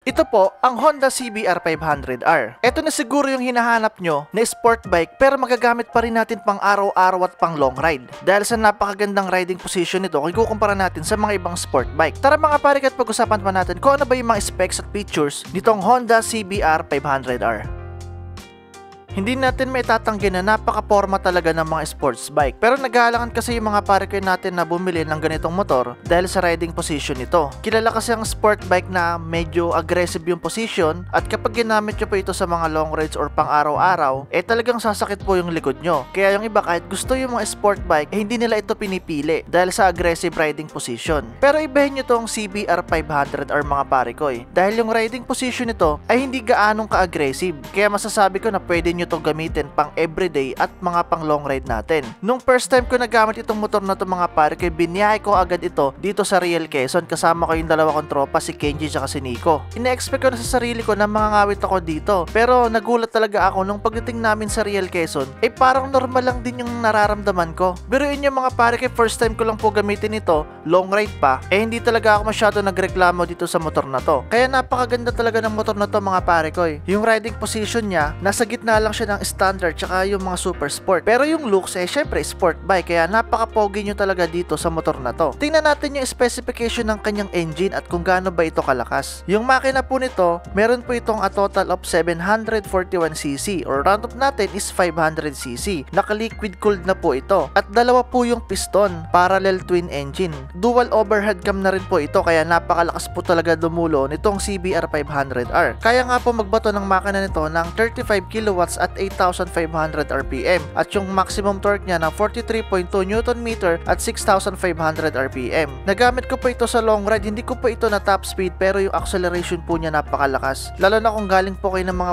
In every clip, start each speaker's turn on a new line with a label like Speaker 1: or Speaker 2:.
Speaker 1: Ito po ang Honda CBR 500R. Ito na siguro yung hinahanap nyo na sport bike pero magagamit pa rin natin pang araw-araw at pang long ride. Dahil sa napakagandang riding position nito kung ikukumpara natin sa mga ibang sport bike. Tara mga pare at pag-usapan pa natin kung ano ba yung mga specs at features nitong Honda CBR 500R. Hindi natin maitatanggi na napaka-forma talaga ng mga sports bike. Pero naghahalangan kasi yung mga pare natin na bumili ng ganitong motor dahil sa riding position nito. Kilala kasi ang sport bike na medyo aggressive yung position at kapag ginamit nyo po ito sa mga long rides or pang araw-araw, talagang sasakit po yung likod nyo. Kaya yung iba kahit gusto yung mga sport bike, hindi nila ito pinipili dahil sa aggressive riding position. Pero ibahin nyo tong CBR 500 or mga pare ko dahil yung riding position nito ay hindi gaanong ka-aggressive. Kaya masasabi ko na pwede nyo itong gamitin pang everyday at mga pang long ride natin. Nung first time ko nagamit itong motor na ito mga pare ko, biniyahe ko agad ito dito sa Real Quezon kasama ko yung dalawa kong tropa, si Kenji at si Nico. Ina-expect ko na sa sarili ko na mangangawit ako dito pero nagulat talaga ako nung pagdating namin sa Real Quezon parang normal lang din yung nararamdaman ko. Biruin yung mga pare ko, first time ko lang po gamitin ito, long ride pa, hindi talaga ako masyado nagreklamo dito sa motor na to. Kaya napakaganda talaga ng motor na to mga pare ko. Yung riding position niya, nasa gitna lang siya ng standard tsaka yung mga super sport. Pero yung looks syempre sport bike kaya napaka-pogi nyo talaga dito sa motor na to. Tingnan natin yung specification ng kanyang engine at kung gaano ba ito kalakas. Yung makina po nito, meron po itong a total of 741cc or round up natin is 500cc. Naka-liquid cooled na po ito. At dalawa po yung piston, parallel twin engine. Dual overhead cam na rin po ito kaya napakalakas po talaga dumulo nitong CBR 500R. Kaya nga po magbato ng makina nito ng 35 kilowatts at 8,500 RPM at yung maximum torque niya na 43.2 Nm at 6,500 RPM. Nagamit ko po ito sa long ride, hindi ko po ito na top speed pero yung acceleration po niya napakalakas. Lalo na kung galing po kayo ng mga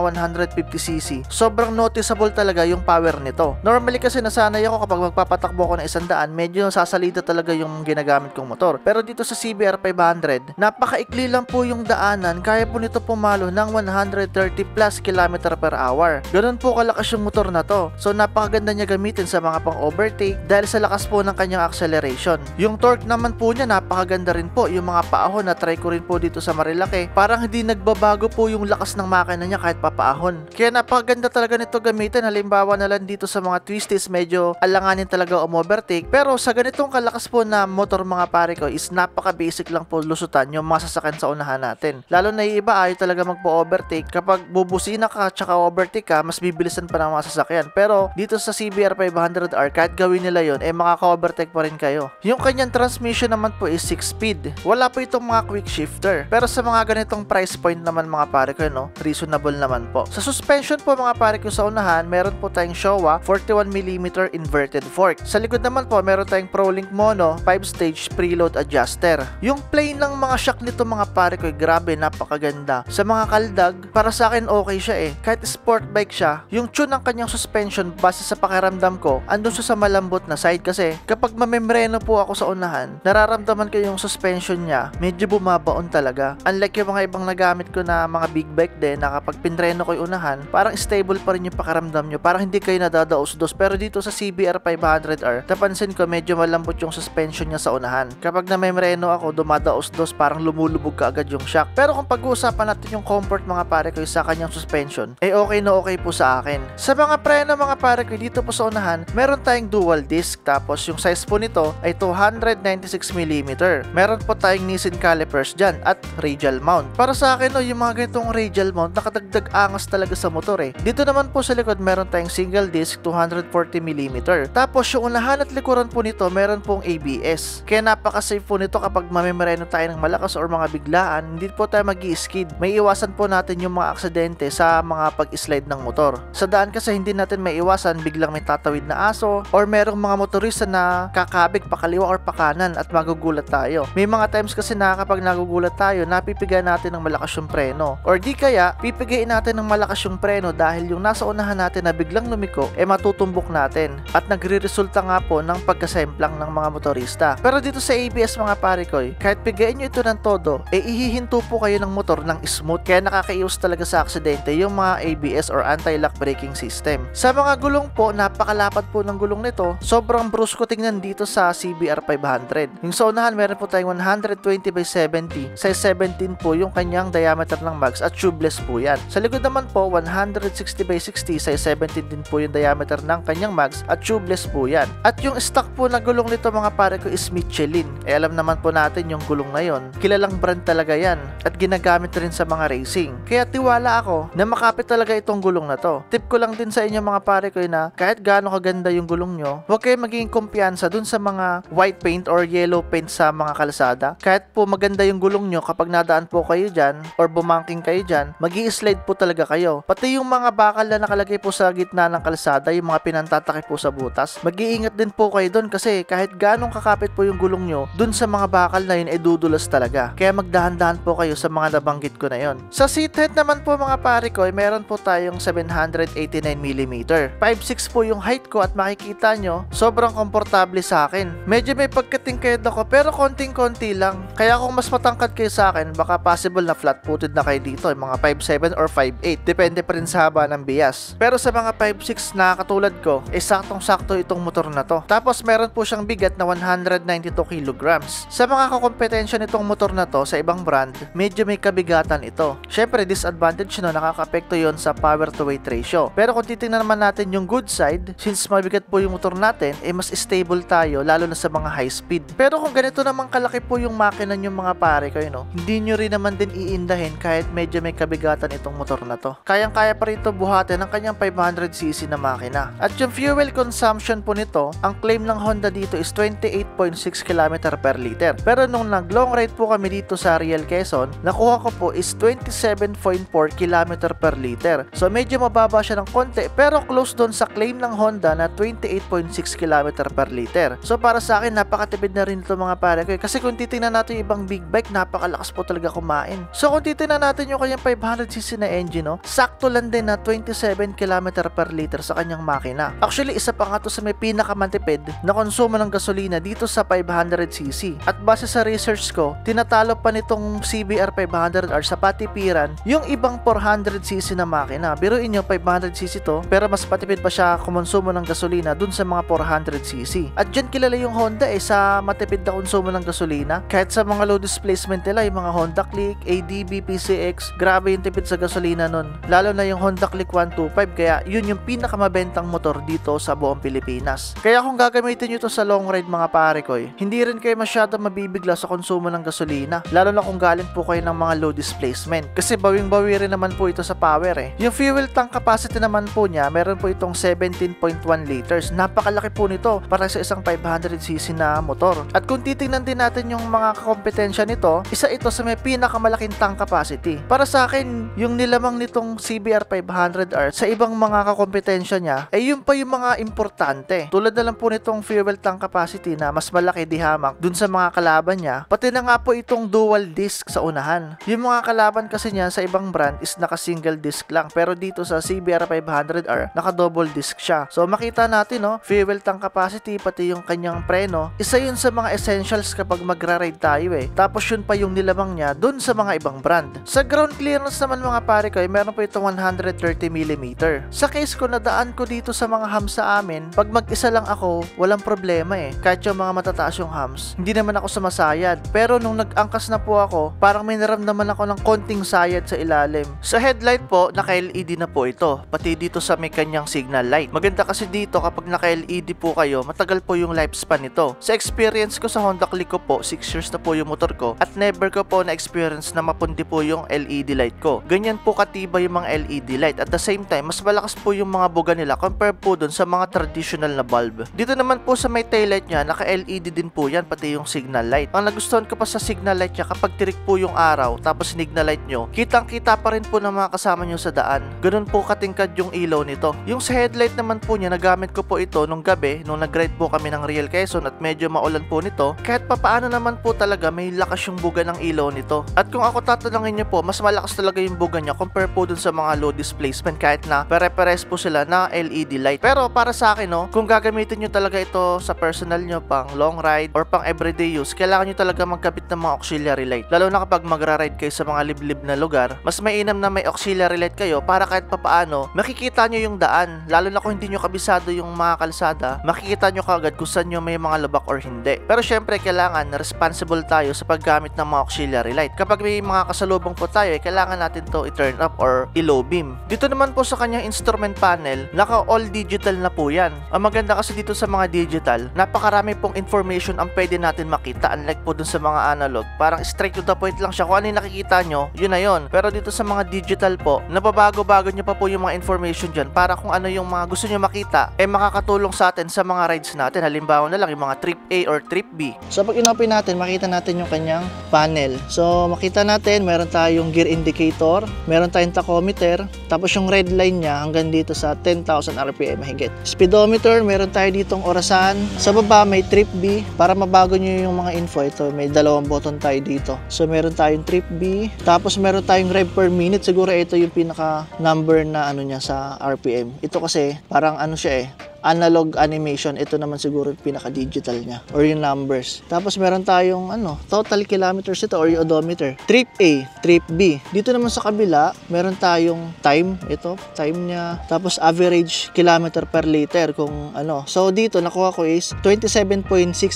Speaker 1: 150cc. Sobrang noticeable talaga yung power nito. Normally kasi nasanay ako kapag magpapatakbo ko ng 100, medyo sasalita talaga yung ginagamit kong motor. Pero dito sa CBR 500, napakaikli lang po yung daanan, kaya po nito pumalo ng 130 plus km/h. Ganun po kalakas yung motor na to. So napakaganda niya gamitin sa mga pang overtake dahil sa lakas po ng kanyang acceleration. Yung torque naman po niya napakaganda rin po. Yung mga paahon na try ko rin po dito sa Marilaki, parang hindi nagbabago po yung lakas ng makina niya kahit papaahon. Kaya napakaganda talaga nito gamitin. Halimbawa na lang dito sa mga twisties, medyo alanganin talaga overtake. Pero sa ganitong kalakas po na motor mga pare ko is napaka basic lang po lusutan yung mga sasakyan sa unahan natin. Lalo na yung iba ayaw talaga magpo-overtake. Kapag bubusina ka tsaka overtake ka, mas bibilisan pa ng mga sasakyan. Pero dito sa CBR 500R, kahit gawin nila yun, makaka-overtake pa rin kayo. Yung kanyang transmission naman po is 6-speed. Wala po itong mga quick shifter. Pero sa mga ganitong price point naman mga pare ko, reasonable naman po. Sa suspension po mga pare ko sa unahan, meron po tayong Showa 41mm inverted fork. Sa likod naman po, meron tayong ProLink Mono 5-stage preload adjuster. Yung plain ng mga shock nito mga pare ko, grabe, napakaganda. Sa mga kaldag, para sa akin okay siya Kahit sport bike siya, yung tune ng kanyang suspension base sa pakiramdam ko, andun siya sa malambot na side kasi kapag mamemreno po ako sa unahan, nararamdaman ko yung suspension niya, medyo bumabaon talaga. Unlike yung mga ibang nagamit ko na mga big bike din na kapag pinreno ko yung unahan, parang stable pa rin yung pakiramdam nyo, parang hindi kayo nadadaos-dos. Pero dito sa CBR 500R, napansin ko medyo malambot yung suspension niya sa unahan. Kapag namemreno ako, dumadaos-dos, parang lumulubog ka agad yung shock. Pero kung pag-uusapan natin yung comfort mga pare ko sa kanyang suspension, okay na okay po sa akin. Sa mga preno mga pare ko, dito po sa unahan, meron tayong dual disc, tapos yung size po nito ay 296mm. Meron po tayong Nissin calipers dyan at radial mount. Para sa akin yung mga ganitong radial mount, nakadagdag angas talaga sa motor Dito naman po sa likod, meron tayong single disc 240mm. Tapos yung unahan at likuran po nito, meron pong ABS. Kaya napaka-safe po nito kapag mamemreno tayo ng malakas or mga biglaan, hindi po tayo mag-i-skid. May iwasan po natin yung mga aksidente sa mga pag-slide ng motor. Sa daan kasi hindi natin may iwasan biglang may tatawid na aso or merong mga motorista na kakabig pakaliwa or pakanan at magugulat tayo. May mga times kasi na kapag nagugulat tayo, napipiga natin ng malakas yung preno. Or di kaya, pipigain natin ng malakas yung preno dahil yung nasa unahan natin na biglang lumiko, matutumbok natin. At nagre-resulta nga po ng pagkasemplang ng mga motorista. Pero dito sa ABS mga pare ko, kahit pigain nyo ito ng todo, ihihinto po kayo ng motor ng smooth. Kaya nakakaiwas talaga sa aksidente yung mga ABS or anti-lock anti-lock braking system. Sa mga gulong po, napakalapad po ng gulong nito. Sobrang brusko tingnan dito sa CBR 500. Yung sa unahan, meron po tayong 120/70. Size 17 po yung kanyang diameter ng mags at tubeless po yan. Sa likod naman po, 160/60. Size 17 din po yung diameter ng kanyang mags at tubeless po yan. At yung stock po na gulong nito mga pare ko is Michelin. Alam naman po natin yung gulong na yon. Kilalang brand talaga yan at ginagamit rin sa mga racing. Kaya tiwala ako na makapit talaga itong gulong na to. Tip ko lang din sa inyo mga pare ko na kahit gaano kaganda yung gulong nyo, huwag kayo magiging kumpiyansa dun sa mga white paint or yellow paint sa mga kalsada. Kahit po maganda yung gulong nyo, kapag nadaan po kayo dyan or bumangking kayo dyan, magi-slide po talaga kayo. Pati yung mga bakal na nakalagay po sa gitna ng kalsada, yung mga pinantatakip po sa butas, mag-iingat din po kayo dun kasi kahit ganong kakapit po yung gulong nyo, dun sa mga bakal na yun ay dudulas talaga. Kaya magdahan-dahan po kayo sa mga nabanggit ko na yon. Sa seat height naman po mga pare ko, meron po tayong 789mm. 5'6 po yung height ko at makikita nyo, sobrang komportable sa akin. Medyo may pagkatingkayad ako pero konting-konti lang. Kaya kung mas matangkad kayo sa akin, baka possible na flat-footed na kayo dito, yung mga 5'7 or 5'8. Depende pa rin sa haba ng bias. Pero sa mga 5'6 na katulad ko, saktong-sakto itong motor na to. Tapos meron po siyang bigat na 192 kilograms. Sa mga kakompetensya nitong motor na to sa ibang brand, medyo may kabigatan ito. Syempre, disadvantage no, nakaka-apekto yon sa power to weight ratio. Pero kung titingnan naman natin yung good side, since mabigat po yung motor natin, mas stable tayo lalo na sa mga high speed. Pero kung ganito naman kalaki po yung makina nyo mga pare ko, hindi nyo rin naman din iindahin kahit medyo may kabigatan itong motor na to. Kayang-kaya pa rito buhatin ang kanyang 500cc na makina. At yung fuel consumption po nito, ang claim ng Honda dito is 28.6 km per liter. Pero nung nag-long ride po kami dito sa Real Quezon, nakuha ko po is 27.4 km per liter. So medyo mababa siya ng konti pero close doon sa claim ng Honda na 28.6 km per liter. So para sa akin, napakatipid na rin ito mga pare ko. Kasi kung titingnan natin yung ibang big bike, napakalakas po talaga kumain. So kung titingnan natin yung kanyang 500cc na engine, sakto lang din na 27 km per liter sa kanyang makina. Actually, isa pa nga to sa may pinakamantipid na konsumo ng gasolina dito sa 500cc. At base sa research ko, tinatalo pa nitong CBR 500R sa patipiran yung ibang 400cc na makina. Biruin nyo, 500cc to, pero mas patipid pa siya kumonsumo ng gasolina dun sa mga 400cc. At dyan kilala yung Honda sa matipid na konsumo ng gasolina. Kahit sa mga low displacement nila, yung mga Honda Click, ADB, PCX, grabe yung tipid sa gasolina nun. Lalo na yung Honda Click 125, kaya yun yung pinakamabentang motor dito sa buong Pilipinas. Kaya kung gagamitin nyo to sa long ride mga pare ko, hindi rin kayo masyado mabibigla sa konsumo ng gasolina. Lalo na kung galing po kayo ng mga low displacement. Kasi bawing-bawi rin naman po ito sa power Yung fuel tank capacity naman po niya, meron po itong 17.1 liters. Napakalaki po nito para sa isang 500cc na motor. At kung titingnan din natin yung mga kompetensya nito, isa ito sa may pinakamalaking tank capacity. Para sa akin, yung nilamang nitong CBR 500R sa ibang mga kakompetensya niya, yun pa yung mga importante. Tulad na lang po nitong fuel tank capacity na mas malaki di hamak dun sa mga kalaban niya, pati na nga po itong dual disc sa unahan. Yung mga kalaban kasi niya sa ibang brand is naka single disc lang, pero dito sa CBR 500R naka double disc siya. So makita natin fuel tank capacity pati yung kanyang preno, isa yun sa mga essentials kapag magra-ride tayo Tapos yun pa yung nilamang niya dun sa mga ibang brand. Sa ground clearance naman mga pare ko, meron po itong 130mm. Sa case ko, nadaan ko dito sa mga hams sa amin, pag mag-isa lang ako, walang problema Kahit yung mga matataas yung hams, hindi naman ako sumasayad. Pero nung nag-angkas na po ako, parang may naramdaman ako ng konting sayad sa ilalim. Sa headlight po, naka-LED na po ito, pati dito sa may kanyang signal light. Maganda kasi dito kapag naka-LED po kayo, matagal po yung lifespan nito. Sa experience ko sa Honda Click ko po, 6 years na po yung motor ko at never ko po na-experience na mapundi po yung LED light ko. Ganyan po katibay yung mga LED light. At the same time, mas malakas po yung mga buga nila compare po dun sa mga traditional na bulb. Dito naman po sa may taillight niya, naka-LED din po yan, pati yung signal light. Ang nagustuhan ko pa sa signal light niya, kapag tirik po yung araw, tapos signal light nyo, kitang-kita pa rin po ng mga kasama nyo sa daan. Ganun po katingkad yung ilaw nito. Yung sa headlight naman po niya, nagamit ko po ito nung gabi, nung nag-ride po kami ng Real Quezon at medyo maulan po nito. Kahit papaano naman po talaga, may lakas yung buga ng ilaw nito. At kung ako tatanungin nyo po, mas malakas talaga yung buga niya compare po dun sa mga low displacement kahit na pare-pares po sila na LED light. Pero para sa akin kung gagamitin nyo talaga ito sa personal nyo pang long ride or pang everyday use, kailangan nyo talaga magkabit ng mga auxiliary light. Lalo na kapag magra-ride kayo sa mga liblib na lugar, mas mainam na may auxiliary light kayo para kahit papaano paano, makikita nyo yung daan. Lalo na kung hindi nyo kabisado yung mga kalsada, makikita nyo kagad kung saan nyo may mga lubak or hindi. Pero syempre, kailangan responsible tayo sa paggamit ng mga auxiliary light. Kapag may mga kasalubong po tayo, kailangan natin to i-turn up or i-low beam. Dito naman po sa kanyang instrument panel, naka all digital na po yan. Ang maganda kasi dito sa mga digital, napakarami pong information ang pwede natin makita, unlike po dun sa mga analog. Parang straight to the point lang siya. Kung ano yung nakikita nyo, yun na yun. Pero dito sa mga digital po, nababago-bago nyo pa po yung mga information dyan para kung ano yung mga gusto nyo makita, makakatulong sa atin sa mga rides natin. Halimbawa na lang yung mga trip A or trip B. So pag in-open natin, makita natin yung kanyang panel. So makita natin, meron tayong gear indicator, meron tayong tachometer, tapos yung red line niya hanggang dito sa 10,000 RPM mahigit. Speedometer, meron tayo ditong orasan. Sa baba may trip B. Para mabago nyo yung mga info, ito may dalawang button tayo dito. So meron tayong trip B, tapos meron tayong rev per minute. Siguro ito yung pinaka number na ano niya sa RPM. Ito kasi parang ano siya analog animation. Ito naman siguro yung pinaka-digital niya or yung numbers. Tapos meron tayong total kilometers ito or yung odometer. Trip A, trip B. Dito naman sa kabila, meron tayong time. Ito, time niya. Tapos average kilometer per liter kung ano. So dito nakuha ko is 27.6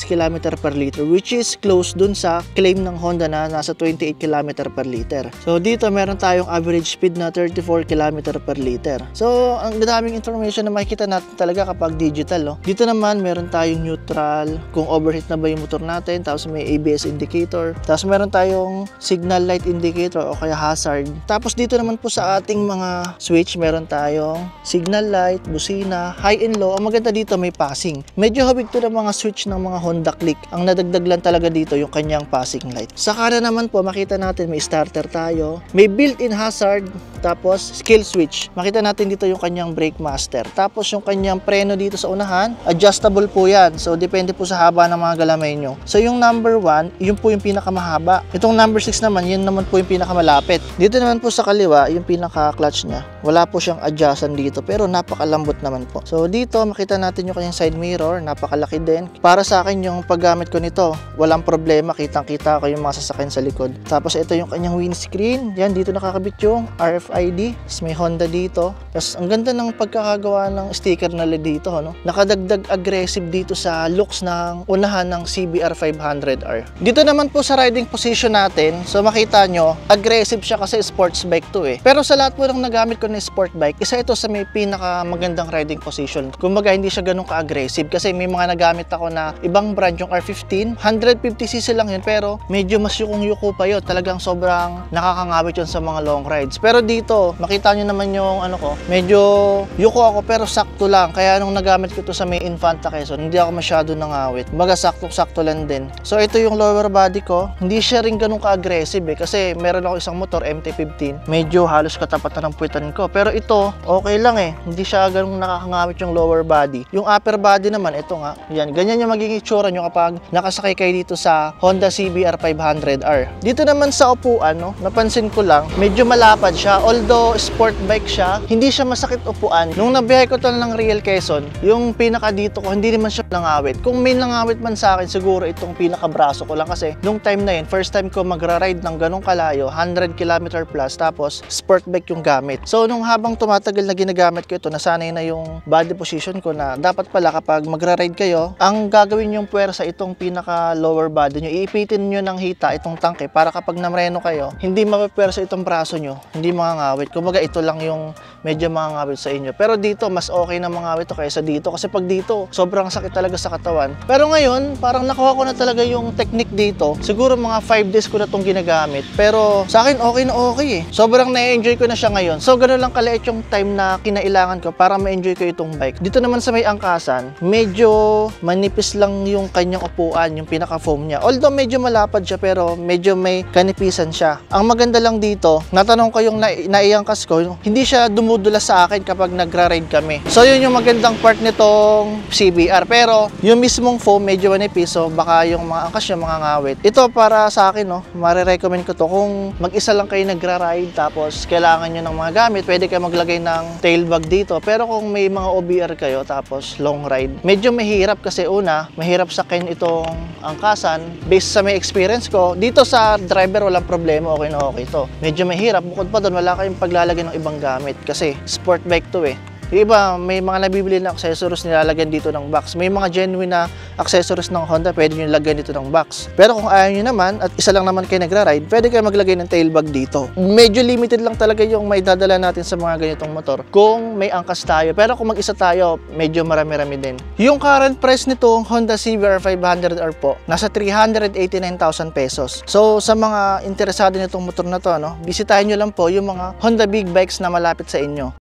Speaker 1: kilometer per liter, which is close dun sa claim ng Honda na nasa 28 kilometer per liter. So dito meron tayong average speed na 34 kilometer per liter. So ang daming information na makikita natin talaga kapag digital. Dito naman meron tayong neutral, kung overheat na ba yung motor natin, tapos may ABS indicator, tapos meron tayong signal light indicator o kaya hazard. Tapos dito naman po sa ating mga switch, meron tayong signal light, busina, high and low. Ang maganda dito may passing. Medyo habig to ng mga switch ng mga Honda Click. Ang nadagdag lang talaga dito yung kanyang passing light. Sa kanan naman po makita natin may starter tayo, may built-in hazard, tapos skill switch. Makita natin dito yung kanyang brake master. Tapos yung kanyang preno dito sa unahan, adjustable po yan. So depende po sa haba ng mga galamay nyo. So yung number 1, yun po yung pinakamahaba. Itong number 6 naman, yun naman po yung pinakamalapit. Dito naman po sa kaliwa, yung pinaka-clutch niya. Wala po siyang adjustan dito, pero napakalambot naman po. So dito makita natin yung kanyang side mirror, napakalaki din. Para sa akin yung paggamit ko nito, walang problema, kitang-kita ko yung mga sasakyan sa likod. Tapos ito yung kanyang windscreen. Yan, dito nakakabit yung RFID. Tapos may Honda dito. Tapos ang ganda ng pagkakagawa ng sticker na LED dito, nakadagdag aggressive dito sa looks ng unahan ng CBR 500R. Dito naman po sa riding position natin, so makita nyo, aggressive siya kasi sports bike to Pero sa lahat po ng nagamit ko na sport bike, isa ito sa may pinaka magandang riding position. Kumbaga hindi siya ganun ka-aggressive kasi may mga nagamit ako na ibang brand, yung R15, 150cc lang yun pero medyo mas yukong-yuko pa yun. Talagang sobrang nakakangawit yun sa mga long rides. Pero dito, makita nyo naman yung medyo yuko ako pero sakto lang. Kaya nung nagamit ko to sa may Infanta Quezon, hindi ako masyado nangawit. Baga sakto-sakto lang din. So ito yung lower body ko. Hindi siya rin ganun ka-aggressive kasi meron ako isang motor, MT-15. Medyo halos katapatan ng puwitan ko. Pero ito, okay lang Hindi siya ganun nakakangawit yung lower body. Yung upper body naman, ito nga. Yan, ganyan yung magiging itsura nyo kapag nakasakay kayo dito sa Honda CBR 500R. Dito naman sa upuan, napansin ko lang, medyo malapad siya. Although sport bike siya, hindi siya masakit upuan. Nung nabiyahe ko to ng Real Quezon, yung pinaka dito ko, hindi naman siya nangawit. Kung may nangawit man sa akin, siguro itong pinaka-braso ko lang kasi nung time na yun, first time ko magra-ride ng ganong kalayo, 100 km plus, tapos sport bike yung gamit. So nung habang tumatagal na ginagamit ko ito, nasanay na yung body position ko na dapat pala kapag magra-ride kayo, ang gagawin yung puwersa itong pinaka-lower body nyo, iipitin nyo ng hita itong tangke para kapag namreno kayo, hindi mapipuwersa itong braso nyo, hindi mangangawit. Kumbaga ito lang yung medyo mangangawit sa inyo. Pero dito, mas okay na mangawit ito kaysa dito kasi pag dito, sobrang sakit talaga sa katawan. Pero ngayon, parang nakuha ko na talaga yung technique dito. Siguro mga 5 days ko na itong ginagamit. Pero sa akin, okay na okay Sobrang na-enjoy ko na siya ngayon. So, gano'n lang kaliit yung time na kinailangan ko para ma-enjoy ko itong bike. Dito naman sa may angkasan, medyo manipis lang yung kanyang upuan, yung pinaka-foam niya. Although medyo malapad siya, pero medyo may kanipisan siya. Ang maganda lang dito, natanong ko yung naiangkas ko, hindi siya dumudulas sa akin kapag nagra-ride kami. So, yun yung magandang part nitong CBR. Pero, yung mismong foam, medyo manipis, so baka yung mga angkas niya mga ngawit. Ito para sa akin, marirecommend ko to. Kung mag-isa lang kayo nagra-ride, tapos kailangan nyo ng mga gamit, pwede kayo maglagay ng tail bag dito. Pero kung may mga OBR kayo, tapos long ride, medyo mahirap kasi una, mahirap sakyan itong angkasan. Based sa may experience ko, dito sa driver walang problema, okay na okay to. Medyo mahirap, bukod pa doon, wala kayong paglalagay ng ibang gamit kasi sport bike to eh. Yung iba, may mga nabibili na accessories nilalagyan dito ng box. May mga genuine na accessories ng Honda, pwede nyo lagyan dito ng box. Pero kung ayaw nyo naman, at isa lang naman kayo nagra-ride, pwede kayo maglagay ng tail bag dito. Medyo limited lang talaga yung may dadala natin sa mga ganitong motor kung may angkas tayo. Pero kung mag-isa tayo, medyo marami-rami din. Yung current price nitong Honda CBR 500R po, nasa 389,000 pesos. So, sa mga interesado nitong motor na to, bisitahin nyo lang po yung mga Honda Big Bikes na malapit sa inyo.